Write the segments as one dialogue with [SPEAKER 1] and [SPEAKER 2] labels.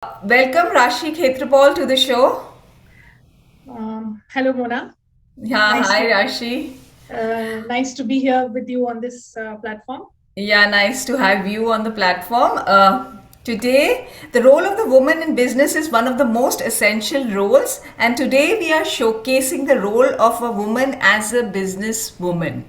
[SPEAKER 1] Welcome Rashi Khetrapal to the show.
[SPEAKER 2] Hello, Mona.
[SPEAKER 1] Yeah,
[SPEAKER 2] Nice
[SPEAKER 1] hi
[SPEAKER 2] to
[SPEAKER 1] Rashi.
[SPEAKER 2] nice to be here with you on this platform.
[SPEAKER 1] Yeah, nice to have you on the platform. Today, the role of the woman in business is one of the most essential roles, and today we are showcasing the role of a woman as a businesswoman.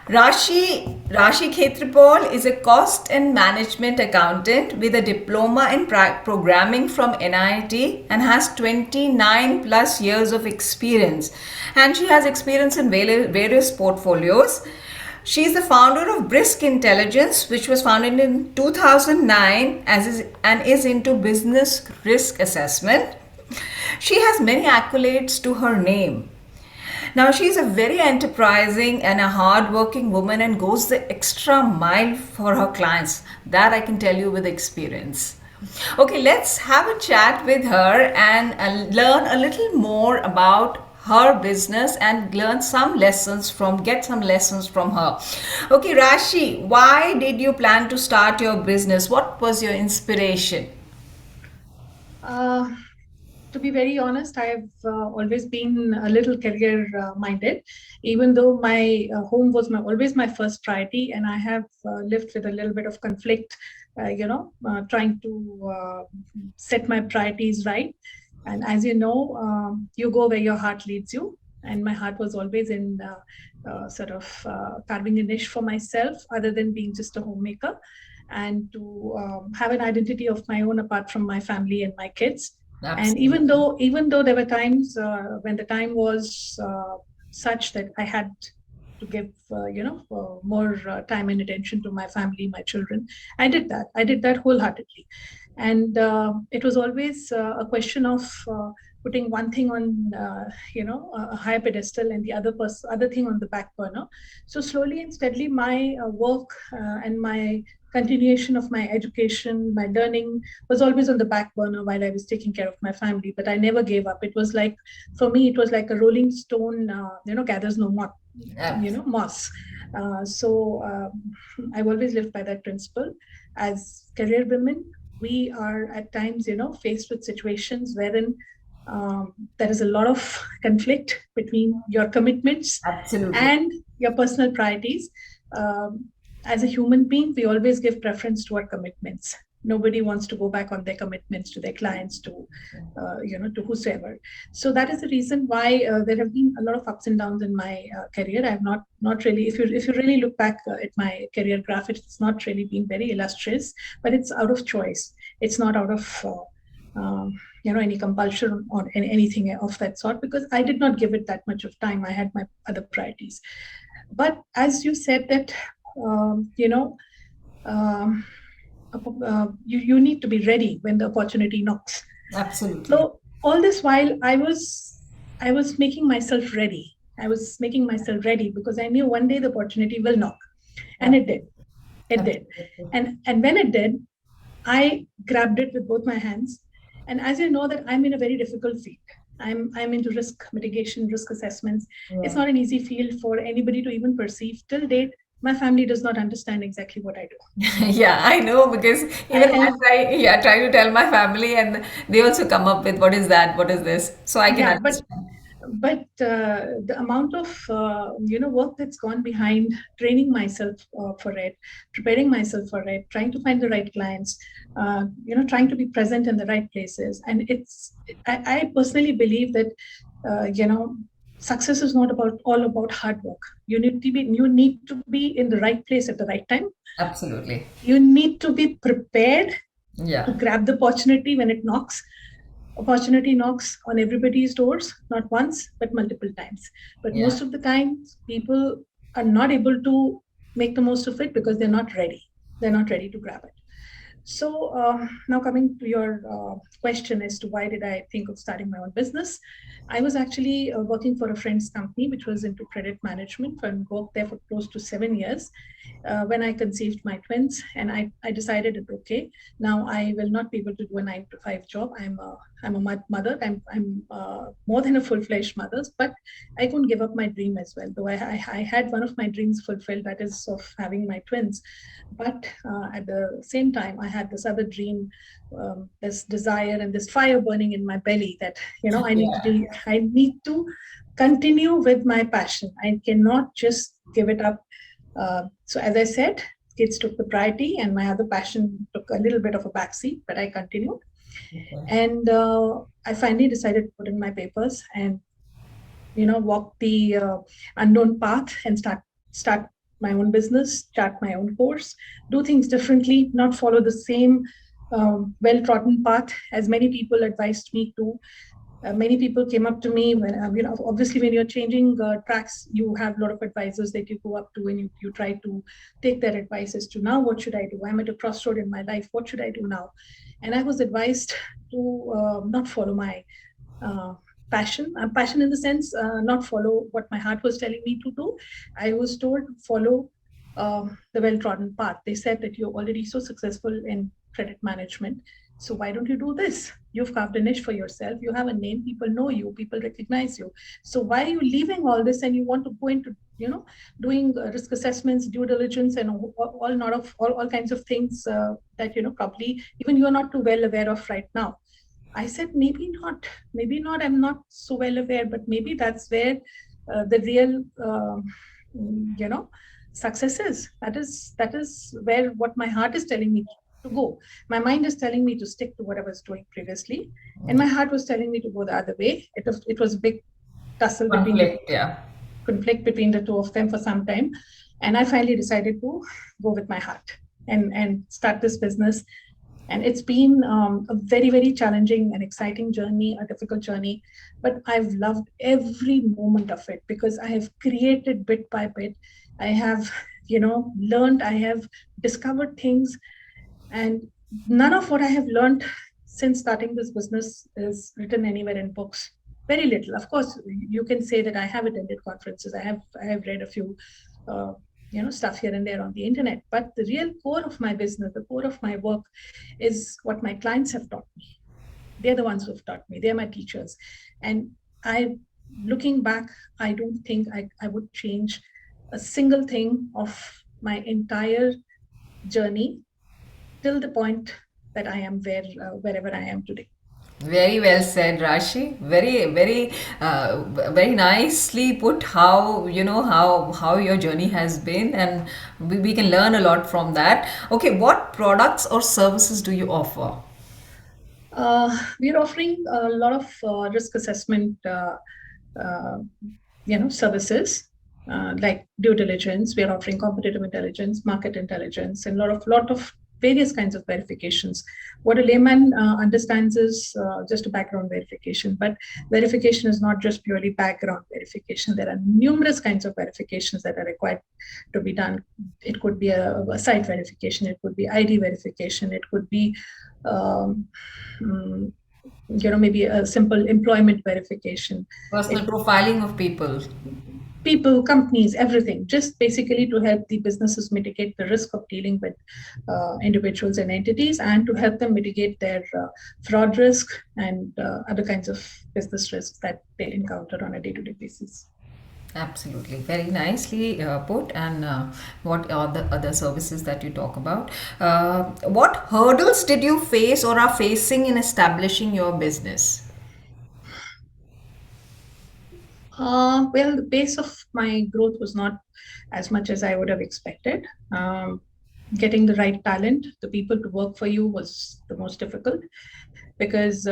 [SPEAKER 1] Rashi Khetrapal is a cost and management accountant with a diploma in programming from NIT and has 29 plus years of experience. And she has experience in various portfolios. She is the founder of Brisk Intelligence, which was founded in 2009 and is into business risk assessment. She has many accolades to her name. Now, she's a very enterprising and a hardworking woman and goes the extra mile for her clients. That I can tell you with experience. Okay, let's have a chat with her and learn a little more about her business and get some lessons from her. Okay, Rashi, why did you plan to start your business? What was your inspiration?
[SPEAKER 2] Uh, to be very honest, I've always been a little career minded, even though my home was always my first priority, and I have lived with a little bit of conflict, trying to set my priorities right. And as you know, you go where your heart leads you. And my heart was always in carving a niche for myself, other than being just a homemaker, and to have an identity of my own apart from my family and my kids. And even
[SPEAKER 1] Absolutely.
[SPEAKER 2] though even though there were times when the time was such that I had to give more time and attention to my family, my children, I did that wholeheartedly. And it was always a question of putting one thing on a higher pedestal and the other thing on the back burner. So slowly and steadily my work and my continuation of my education, my learning was always on the back burner while I was taking care of my family. But I never gave up. It was like, for me, it was like a rolling stone, gathers no more,
[SPEAKER 1] Absolutely.
[SPEAKER 2] moss. I've always lived by that principle. As career women, we are at times, faced with situations wherein there is a lot of conflict between your commitments
[SPEAKER 1] Absolutely.
[SPEAKER 2] and your personal priorities. Um, as a human being, we always give preference to our commitments. Nobody wants to go back on their commitments to their clients, to whosoever. So that is the reason why there have been a lot of ups and downs in my career. I've not really, if you really look back at my career graph, it's not really been very illustrious, but it's out of choice. It's not out of any compulsion or anything of that sort, because I did not give it that much of time. I had my other priorities. But as you said that, um, you know, um, you need to be ready when the opportunity knocks.
[SPEAKER 1] Absolutely.
[SPEAKER 2] So all this while, I was making myself ready. I was making myself ready because I knew one day the opportunity will knock, and it did. It did,
[SPEAKER 1] Absolutely.
[SPEAKER 2] and when it did, I grabbed it with both my hands. And as you know, that I'm in a very difficult field. I'm into risk mitigation, risk assessments. It's
[SPEAKER 1] Yeah.
[SPEAKER 2] not an easy field for anybody to even perceive. Till date, my family does not understand exactly what I do.
[SPEAKER 1] Yeah, I know because
[SPEAKER 2] I
[SPEAKER 1] even I
[SPEAKER 2] have,
[SPEAKER 1] try to tell my family and they also come up with what is that, what is this. So I can
[SPEAKER 2] yeah,
[SPEAKER 1] understand.
[SPEAKER 2] but the amount of work that's gone behind training myself for it, preparing myself for it, trying to find the right clients, trying to be present in the right places. And I personally believe that success is not about all about hard work. You need to be in the right place at the right time.
[SPEAKER 1] Absolutely.
[SPEAKER 2] You need to be prepared to
[SPEAKER 1] Yeah.
[SPEAKER 2] grab the opportunity when it knocks. Opportunity knocks on everybody's doors, not once, but multiple times. But
[SPEAKER 1] Yeah.
[SPEAKER 2] most of the time, people are not able to make the most of it because they're not ready. They're not ready to grab it. So now coming to your question as to why did I think of starting my own business, I was actually working for a friend's company which was into credit management and worked there for close to 7 years when I conceived my twins, and I decided that okay, now I will not be able to do a 9 to 5 job. I'm a mother. I'm more than a full-fledged mother, but I couldn't give up my dream as well. Though I had one of my dreams fulfilled, that is of having my twins, but at the same time, I had this other dream, this desire and this fire burning in my belly that, I need to continue with my passion. I cannot just give it up. So as I said, kids took the priority and my other passion took a little bit of a backseat, but I continued.
[SPEAKER 1] Okay.
[SPEAKER 2] And I finally decided to put in my papers and, walk the unknown path and start my own business, start my own course, do things differently, not follow the same well-trodden path as many people advised me to. Many people came up to me when, obviously when you're changing tracks, you have a lot of advisors that you go up to and you try to take their advice as to now, what should I do? I'm at a crossroad in my life. What should I do now? And I was advised to not follow my passion. Passion in the sense, not follow what my heart was telling me to do. I was told to follow the well-trodden path. They said that you're already so successful in credit management. So why don't you do this? You've carved a niche for yourself. You have a name. People know you. People recognize you. So why are you leaving all this and you want to go into, doing risk assessments, due diligence, and all kinds of things that probably even you're not too well aware of right now. I said maybe not. I'm not so well aware, but maybe that's where the real, success is. That is where what my heart is telling me to go. My mind is telling me to stick to what I was doing previously, and my heart was telling me to go the other way. It was a big tussle conflict between the two of them for some time, and I finally decided to go with my heart and start this business. And it's been a very, very challenging and exciting journey, a difficult journey, but I've loved every moment of it because I have created bit by bit. I have, learned, I have discovered things, and none of what I have learned since starting this business is written anywhere in books. Very little. Of course, you can say that I have attended conferences. I have read a few, stuff here and there on the internet. But the real core of my business, the core of my work, is what my clients have taught me. They're the ones who have taught me. They're my teachers. And looking back, I don't think I would change a single thing of my entire journey till the point that I am wherever I am today.
[SPEAKER 1] Very well said, Rashi. Very, very, very nicely put. How your journey has been, and we can learn a lot from that. Okay, what products or services do you offer?
[SPEAKER 2] We're offering a lot of risk assessment, services like due diligence. We're offering competitive intelligence, market intelligence, and lot of various kinds of verifications. What a layman understands is just a background verification, but verification is not just purely background verification. There are numerous kinds of verifications that are required to be done. It could be a site verification, it could be ID verification, it could be maybe a simple employment verification.
[SPEAKER 1] Personal profiling of
[SPEAKER 2] People, companies, everything, just basically to help the businesses mitigate the risk of dealing with individuals and entities, and to help them mitigate their fraud risk and other kinds of business risks that they encounter on a day-to-day basis.
[SPEAKER 1] Absolutely, very nicely put. And what are the other services that you talk about? What hurdles did you face or are facing in establishing your business?
[SPEAKER 2] Well, the pace of my growth was not as much as I would have expected. Getting the right talent, the people to work for you, was the most difficult, because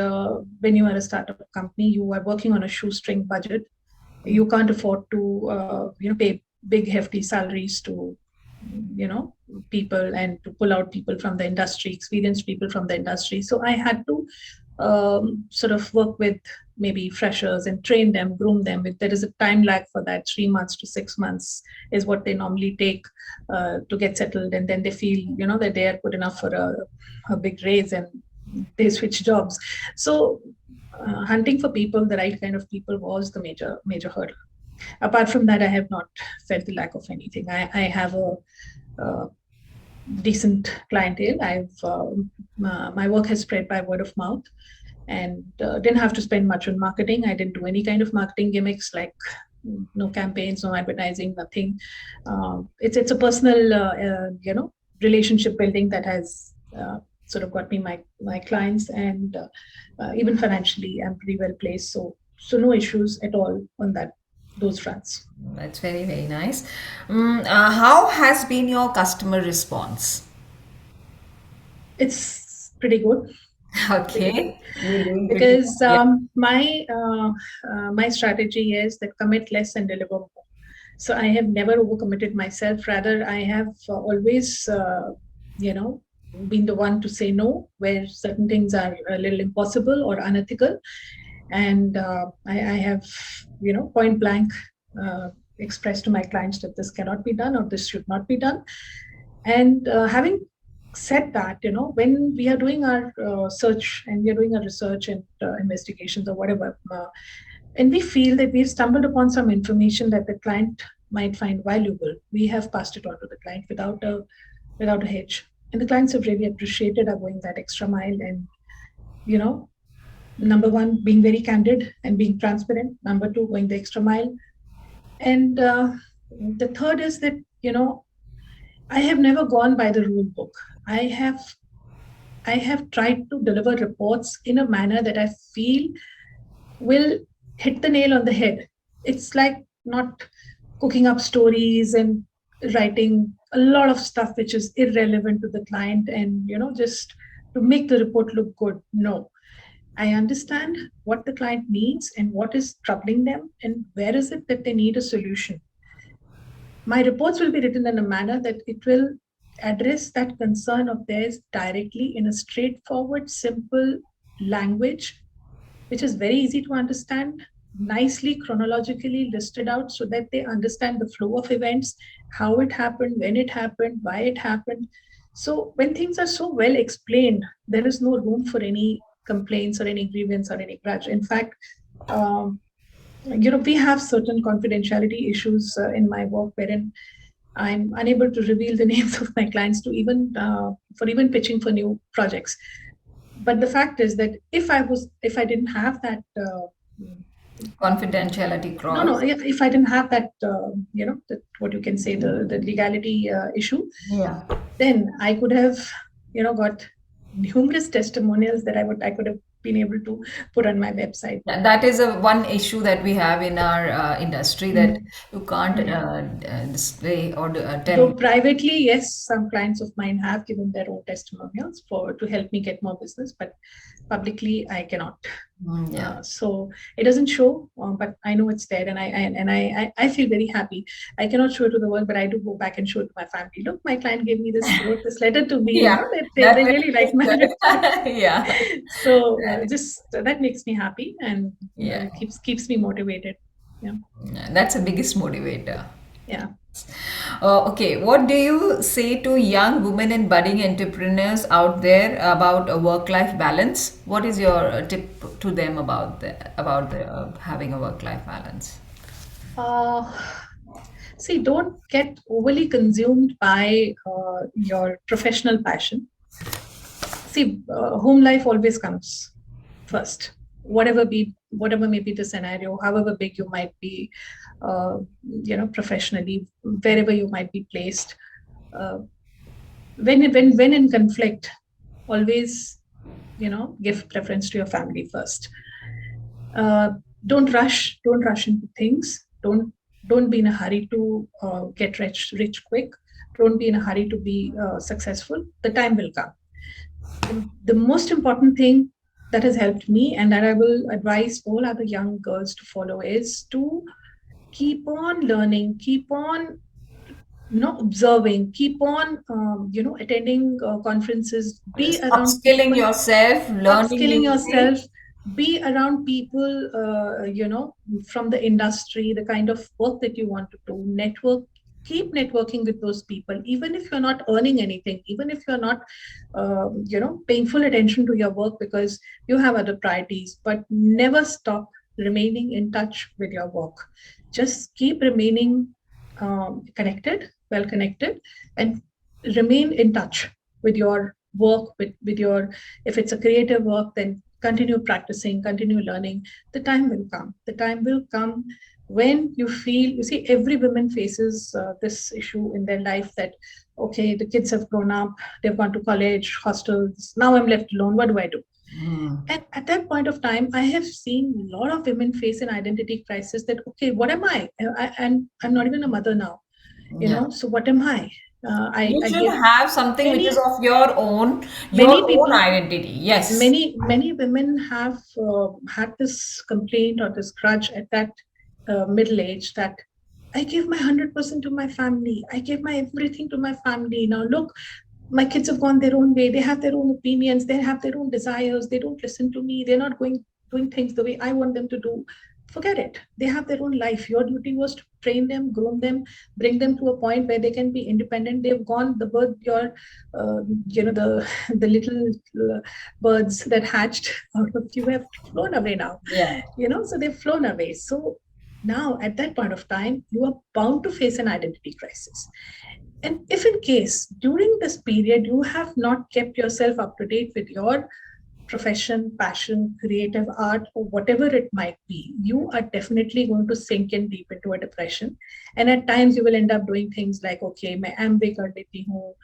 [SPEAKER 2] when you are a startup company, you are working on a shoestring budget. You can't afford to pay big hefty salaries to people, and to pull out people from the industry, experienced people from the industry. So I had to sort of work with maybe freshers and train them, groom them. If there is a time lag for that, 3 months to 6 months is what they normally take to get settled, and then they feel that they are good enough for a big raise, and they switch jobs. So hunting for people, the right kind of people, was the major hurdle. Apart from that, I have not felt the lack of anything. I have a decent clientele. My work has spread by word of mouth, and didn't have to spend much on marketing. I didn't do any kind of marketing gimmicks, like no campaigns, no advertising, nothing. It's a personal relationship building that has sort of got me my clients, and even financially, I'm pretty well placed. So no issues at all on those fronts.
[SPEAKER 1] That's very, very nice. How has been your customer response?
[SPEAKER 2] It's pretty good, pretty good.
[SPEAKER 1] Okay, you're doing pretty
[SPEAKER 2] Because
[SPEAKER 1] well. Yeah.
[SPEAKER 2] my strategy is that commit less and deliver more. So I have never overcommitted myself. Rather, I have always, you know, been the one to say no where certain things are a little impossible or unethical, and I have, point blank expressed to my clients that this cannot be done or this should not be done. And having said that, when we are doing our search and we are doing our research and investigations or whatever, and we feel that we've stumbled upon some information that the client might find valuable, we have passed it on to the client without a hitch. And the clients have really appreciated our going that extra mile. And, number one, being very candid and being transparent. Number two, going the extra mile. And the third is that, I have never gone by the rule book. I have tried to deliver reports in a manner that I feel will hit the nail on the head. It's like not cooking up stories and writing a lot of stuff which is irrelevant to the client and, just to make the report look good. No. I understand what the client needs and what is troubling them and where is it that they need a solution. My reports will be written in a manner that it will address that concern of theirs directly in a straightforward, simple language, which is very easy to understand, nicely chronologically listed out so that they understand the flow of events, how it happened, when it happened, why it happened. So when things are so well explained, there is no room for any complaints or any grievance or any grudge. In fact, we have certain confidentiality issues in my work wherein I'm unable to reveal the names of my clients to even pitching for new projects. But the fact is that if I didn't have that
[SPEAKER 1] Confidentiality clause.
[SPEAKER 2] no, if I didn't have that what you can say, the legality issue,
[SPEAKER 1] Yeah.
[SPEAKER 2] then I could have got numerous testimonials that I could have been able to put on my website.
[SPEAKER 1] That is a one issue that we have in our industry, that you can't display or tell.
[SPEAKER 2] Though privately, yes, some clients of mine have given their own testimonials to help me get more business, but publicly I cannot.
[SPEAKER 1] Yeah.
[SPEAKER 2] So it doesn't show, but I know it's there, and I feel very happy. I cannot show it to the world, but I do go back and show it to my family. Look, my client gave me this, wrote this letter to me.
[SPEAKER 1] Yeah,
[SPEAKER 2] They really like my
[SPEAKER 1] yeah.
[SPEAKER 2] So just that makes me happy and
[SPEAKER 1] Yeah.
[SPEAKER 2] keeps me motivated. Yeah.
[SPEAKER 1] That's the biggest motivator.
[SPEAKER 2] Yeah.
[SPEAKER 1] Okay, what do you say to young women and budding entrepreneurs out there about a work-life balance? What is your tip to them about having a work-life balance?
[SPEAKER 2] See, don't get overly consumed by your professional passion. See, home life always comes first. Whatever may be the scenario, however big you might be, professionally, wherever you might be placed. When in conflict, always, give preference to your family first. Don't rush into things. Don't be in a hurry to get rich quick. Don't be in a hurry to be successful. The time will come. And the most important thing that has helped me and that I will advise all other young girls to follow is to keep on learning, keep on observing, keep on attending conferences, be around
[SPEAKER 1] Upskilling
[SPEAKER 2] people,
[SPEAKER 1] yourself, learning
[SPEAKER 2] upskilling
[SPEAKER 1] new
[SPEAKER 2] yourself,
[SPEAKER 1] things.
[SPEAKER 2] be around people from the industry, the kind of work that you want to do, keep networking with those people, even if you're not earning anything, even if you're not paying full attention to your work because you have other priorities, but never stop remaining in touch with your work. Just keep remaining well connected, and remain in touch with your work, with your, if it's a creative work, then continue practicing, continue learning. The time will come when you feel, you see, every woman faces this issue in their life that, okay, the kids have grown up, they've gone to college, hostels, now I'm left alone, what do I do?
[SPEAKER 1] Mm.
[SPEAKER 2] And at that point of time, I have seen a lot of women face an identity crisis that, okay, what am I? And I'm not even a mother now,
[SPEAKER 1] Yeah.
[SPEAKER 2] so what am I?
[SPEAKER 1] You
[SPEAKER 2] I
[SPEAKER 1] should
[SPEAKER 2] give
[SPEAKER 1] have something which is
[SPEAKER 2] many,
[SPEAKER 1] of your
[SPEAKER 2] many
[SPEAKER 1] own
[SPEAKER 2] people,
[SPEAKER 1] identity. Yes.
[SPEAKER 2] many women have had this complaint or this grudge at that middle age that I gave my 100% to my family. I gave my everything to my family. Now look, my kids have gone their own way. They have their own opinions. They have their own desires. They don't listen to me. They're not going doing things the way I want them to do. Forget it. They have their own life. Your duty was to train them, groom them, bring them to a point where they can be independent. They've gone the bird, your, the the little birds that hatched out of you have flown away now.
[SPEAKER 1] Yeah.
[SPEAKER 2] So they've flown away. So now at that point of time, you are bound to face an identity crisis. And if in case during this period you have not kept yourself up to date with your profession, passion, creative art, or whatever it might be, you are definitely going to sink in deep into a depression. And at times you will end up doing things like, okay, मैं MBA कर लेती हूँ.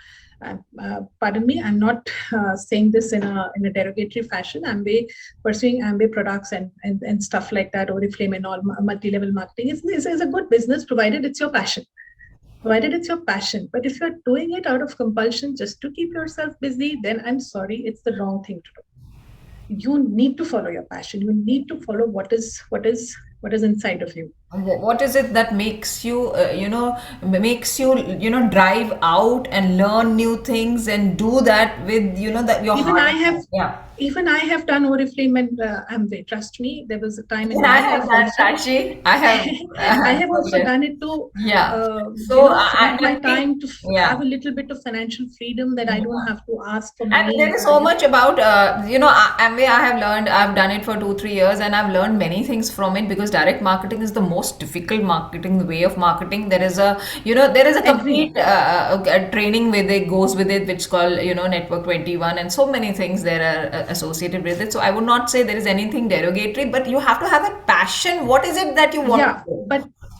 [SPEAKER 2] Pardon me, I'm not saying this in a derogatory fashion. MBA, pursuing MBA products and stuff like that, Oriflame and all, multi-level marketing is a good business provided it's your passion. Provided it's your passion. But if you're doing it out of compulsion just to keep yourself busy, then I'm sorry, it's the wrong thing to do. You need to follow your passion. You need to follow what is inside of you.
[SPEAKER 1] What is it that makes you, drive out and learn new things and do that with, that your
[SPEAKER 2] Even
[SPEAKER 1] heart
[SPEAKER 2] I
[SPEAKER 1] and
[SPEAKER 2] have
[SPEAKER 1] soul? Yeah.
[SPEAKER 2] even I have done Oriflame and Amway. Trust me, there was a time in
[SPEAKER 1] And I
[SPEAKER 2] my
[SPEAKER 1] have
[SPEAKER 2] life
[SPEAKER 1] done
[SPEAKER 2] also.
[SPEAKER 1] Rashi. I have,
[SPEAKER 2] I have
[SPEAKER 1] so
[SPEAKER 2] also
[SPEAKER 1] yes.
[SPEAKER 2] done it to,
[SPEAKER 1] Yeah. So
[SPEAKER 2] free up my
[SPEAKER 1] I think,
[SPEAKER 2] time to have
[SPEAKER 1] yeah.
[SPEAKER 2] a little bit of financial freedom that I don't
[SPEAKER 1] Yeah.
[SPEAKER 2] have to ask for
[SPEAKER 1] And there
[SPEAKER 2] money.
[SPEAKER 1] is so much about, Amway. I have learned, I've done it for 2, 3 years, and I've learned many things from it because direct marketing is the most difficult marketing, the way of marketing. There is a
[SPEAKER 2] Agree.
[SPEAKER 1] complete training with it, goes with it, which is called, Network 21, and so many things there are associated with it. So I would not say there is anything derogatory, but you have to have a passion. What is it that you want to
[SPEAKER 2] Yeah,
[SPEAKER 1] do?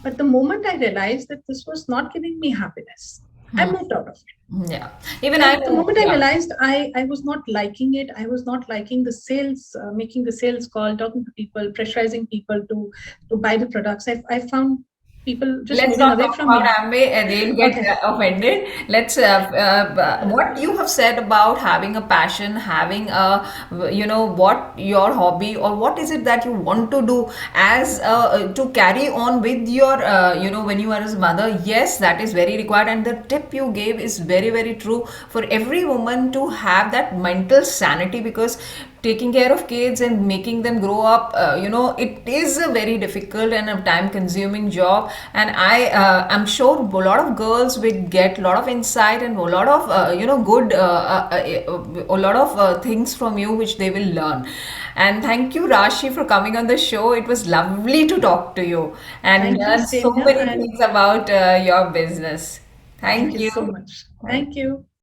[SPEAKER 2] but the moment I realized that this was not giving me happiness, I
[SPEAKER 1] Hmm.
[SPEAKER 2] moved out of it.
[SPEAKER 1] Yeah. Even I
[SPEAKER 2] And the
[SPEAKER 1] know,
[SPEAKER 2] moment I
[SPEAKER 1] yeah.
[SPEAKER 2] realized I was not liking it, I was not liking the sales, making the sales call, talking to people, pressurizing people to buy the products. I found people just
[SPEAKER 1] Let's
[SPEAKER 2] moving
[SPEAKER 1] not
[SPEAKER 2] away
[SPEAKER 1] talk
[SPEAKER 2] from
[SPEAKER 1] about
[SPEAKER 2] me.
[SPEAKER 1] Amway, and they'll get
[SPEAKER 2] Okay.
[SPEAKER 1] offended. What you have said about having a passion, having what your hobby or what is it that you want to do as to carry on with your, when you are as a mother. Yes, that is very required. And the tip you gave is very, very true for every woman to have that mental sanity because taking care of kids and making them grow up, it is a very difficult and a time consuming job. And I'm sure a lot of girls will get a lot of insight and a lot of good a lot of things from you which they will learn. And thank you, Rashi, for coming on the show. It was lovely to talk to you and
[SPEAKER 2] Thank you,
[SPEAKER 1] learn so
[SPEAKER 2] same here,
[SPEAKER 1] many
[SPEAKER 2] and
[SPEAKER 1] things about your business.
[SPEAKER 2] thank
[SPEAKER 1] Thank
[SPEAKER 2] you
[SPEAKER 1] you.
[SPEAKER 2] so much.
[SPEAKER 1] Thank
[SPEAKER 2] Thank you.